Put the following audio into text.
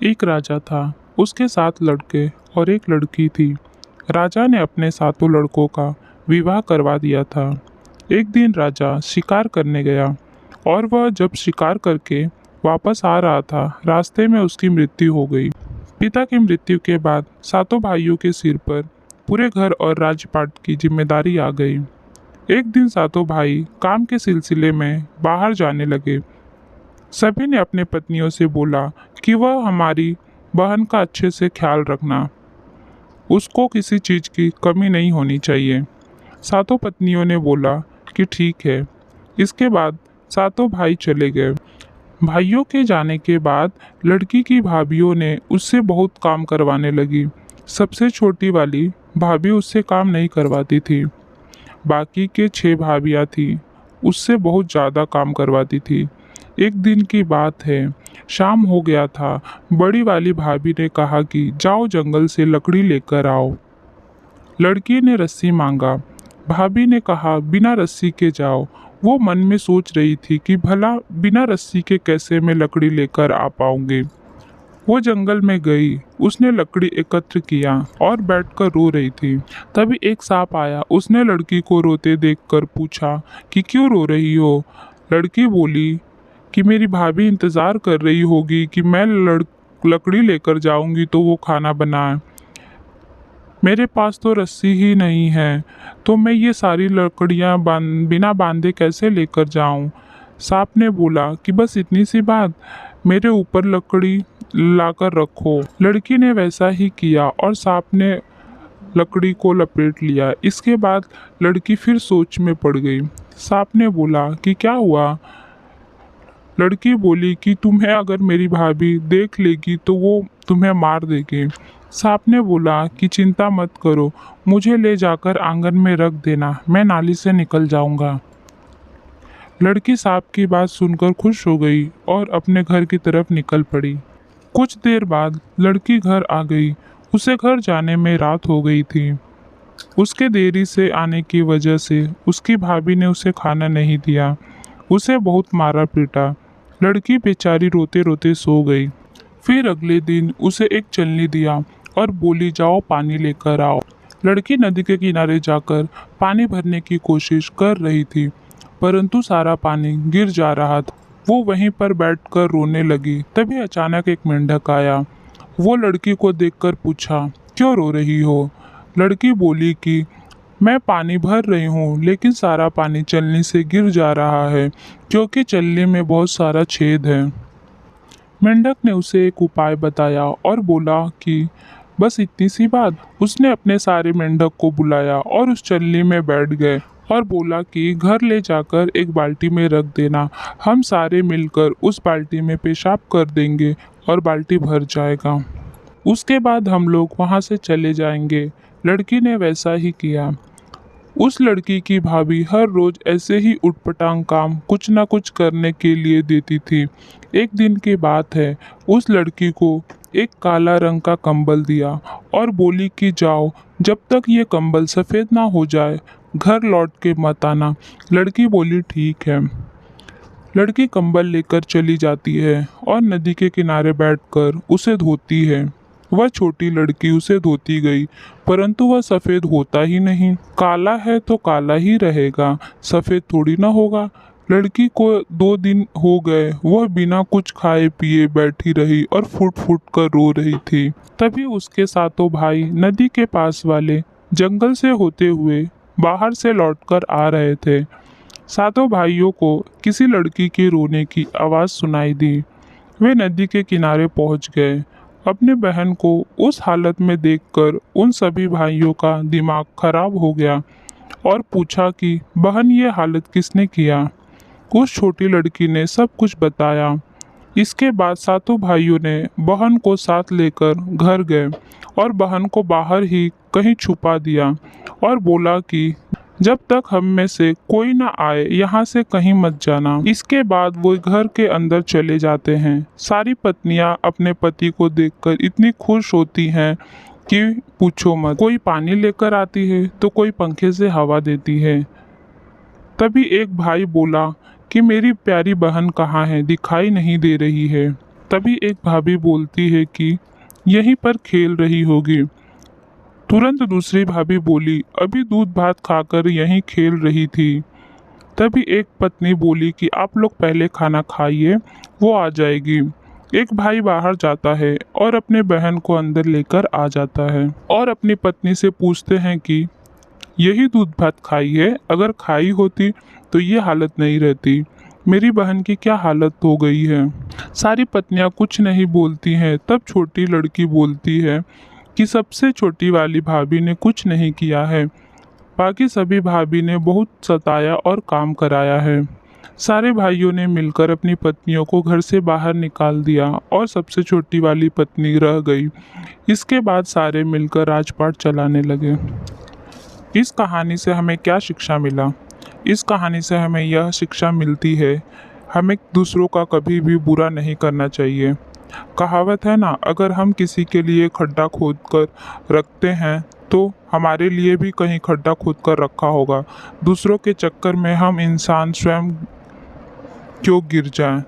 एक राजा था। उसके 7 लड़के और एक लड़की थी। राजा ने अपने सातों लड़कों का विवाह करवा दिया था। एक दिन राजा शिकार करने गया और वह जब शिकार करके वापस आ रहा था, रास्ते में उसकी मृत्यु हो गई। पिता की मृत्यु के बाद सातों भाइयों के सिर पर पूरे घर और राजपाट की जिम्मेदारी आ गई। एक दिन सातों भाई काम के सिलसिले में बाहर जाने लगे। सभी ने अपने पत्नियों से बोला कि वह हमारी बहन का अच्छे से ख्याल रखना, उसको किसी चीज़ की कमी नहीं होनी चाहिए। सातों पत्नियों ने बोला कि ठीक है। इसके बाद सातों भाई चले गए। भाइयों के जाने के बाद लड़की की भाभीियों ने उससे बहुत काम करवाने लगी। सबसे छोटी वाली भाभी उससे काम नहीं करवाती थी। बाकी के 6 भाभियाँ थी, उससे बहुत ज़्यादा काम करवाती थी। एक दिन की बात है, शाम हो गया था। बड़ी वाली भाभी ने कहा कि जाओ जंगल से लकड़ी लेकर आओ। लड़की ने रस्सी मांगा। भाभी ने कहा बिना रस्सी के जाओ। वो मन में सोच रही थी कि भला बिना रस्सी के कैसे मैं लकड़ी लेकर आ पाऊंगी। वो जंगल में गई, उसने लकड़ी एकत्र किया और बैठकर रो रही थी। तभी एक सांप आया। उसने लड़की को रोते देखकर पूछा कि क्यों रो रही हो। लड़की बोली कि मेरी भाभी इंतज़ार कर रही होगी कि मैं लकड़ी लेकर जाऊंगी तो वो खाना बनाए। मेरे पास तो रस्सी ही नहीं है, तो मैं ये सारी लकड़ियाँ बिना बांधे कैसे लेकर जाऊं। सांप ने बोला कि बस इतनी सी बात, मेरे ऊपर लकड़ी लाकर रखो। लड़की ने वैसा ही किया और सांप ने लकड़ी को लपेट लिया। इसके बाद लड़की फिर सोच में पड़ गई। सांप ने बोला कि क्या हुआ। लड़की बोली कि तुम्हें अगर मेरी भाभी देख लेगी तो वो तुम्हें मार देगी। सांप ने बोला कि चिंता मत करो, मुझे ले जाकर आंगन में रख देना, मैं नाली से निकल जाऊंगा। लड़की सांप की बात सुनकर खुश हो गई और अपने घर की तरफ निकल पड़ी। कुछ देर बाद लड़की घर आ गई। उसे घर जाने में रात हो गई थी। उसके देरी से आने की वजह से उसकी भाभी ने उसे खाना नहीं दिया। उसे बहुत मारा पीटा। लड़की बेचारी रोते रोते सो गई। फिर अगले दिन उसे एक चलनी दिया और बोली जाओ पानी लेकर आओ। लड़की नदी के किनारे जाकर पानी भरने की कोशिश कर रही थी, परंतु सारा पानी गिर जा रहा था। वो वहीं पर बैठकर रोने लगी। तभी अचानक एक मेंढक आया। वो लड़की को देखकर पूछा क्यों रो रही हो। लड़की बोली कि मैं पानी भर रही हूँ, लेकिन सारा पानी चलनी से गिर जा रहा है क्योंकि चलनी में बहुत सारा छेद है। मेंढक ने उसे एक उपाय बताया और बोला कि बस इतनी सी बात। उसने अपने सारे मेंढक को बुलाया और उस चलनी में बैठ गए और बोला कि घर ले जाकर एक बाल्टी में रख देना, हम सारे मिलकर उस बाल्टी में पेशाब कर देंगे और बाल्टी भर जाएगा। उसके बाद हम लोग वहाँ से चले जाएंगे। लड़की ने वैसा ही किया। उस लड़की की भाभी हर रोज ऐसे ही उटपटांग काम कुछ ना कुछ करने के लिए देती थी। एक दिन की बात है, उस लड़की को एक काला रंग का कंबल दिया और बोली कि जाओ, जब तक ये कंबल सफ़ेद ना हो जाए घर लौट के मत आना। लड़की बोली ठीक है। लड़की कंबल लेकर चली जाती है और नदी के किनारे बैठकर उसे धोती है। वह छोटी लड़की उसे धोती गई, परंतु वह सफ़ेद होता ही नहीं। काला है तो काला ही रहेगा, सफ़ेद थोड़ी ना होगा। लड़की को 2 दिन हो गए, वह बिना कुछ खाए पिए बैठी रही और फुट फुट कर रो रही थी। तभी उसके सातों भाई नदी के पास वाले जंगल से होते हुए बाहर से लौटकर आ रहे थे। सातों भाइयों को किसी लड़की के रोने की आवाज़ सुनाई दी। वे नदी के किनारे पहुंच गए। अपने बहन को उस हालत में देखकर उन सभी भाइयों का दिमाग खराब हो गया और पूछा कि बहन ये हालत किसने किया। उस छोटी लड़की ने सब कुछ बताया। इसके बाद सातों भाइयों ने बहन को साथ लेकर घर गए और बहन को बाहर ही कहीं छुपा दिया और बोला कि जब तक हम में से कोई ना आए यहाँ से कहीं मत जाना। इसके बाद वो घर के अंदर चले जाते हैं। सारी पत्नियां अपने पति को देखकर इतनी खुश होती हैं कि पूछो मत। कोई पानी लेकर आती है तो कोई पंखे से हवा देती है। तभी एक भाई बोला कि मेरी प्यारी बहन कहाँ है, दिखाई नहीं दे रही है। तभी एक भाभी बोलती है कि यहीं पर खेल रही होगी। तुरंत दूसरी भाभी बोली, अभी दूध भात खाकर यहीं खेल रही थी। तभी एक पत्नी बोली कि आप लोग पहले खाना खाइए, वो आ जाएगी। एक भाई बाहर जाता है और अपने बहन को अंदर लेकर आ जाता है और अपनी पत्नी से पूछते हैं कि यही दूध भात खाई है, अगर खाई होती तो ये हालत नहीं रहती। मेरी बहन की क्या हालत हो गई है। सारी पत्नियां कुछ नहीं बोलती हैं। तब छोटी लड़की बोलती है कि सबसे छोटी वाली भाभी ने कुछ नहीं किया है, बाकी सभी भाभी ने बहुत सताया और काम कराया है। सारे भाइयों ने मिलकर अपनी पत्नियों को घर से बाहर निकाल दिया और सबसे छोटी वाली पत्नी रह गई। इसके बाद सारे मिलकर राजपाट चलाने लगे। इस कहानी से हमें क्या शिक्षा मिला? इस कहानी से हमें यह शिक्षा मिलती है, हमें दूसरों का कभी भी बुरा नहीं करना चाहिए। कहावत है ना, अगर हम किसी के लिए खड्डा खोद कर रखते हैं तो हमारे लिए भी कहीं खड्डा खोद कर रखा होगा। दूसरों के चक्कर में हम इंसान स्वयं क्यों गिर जाएं।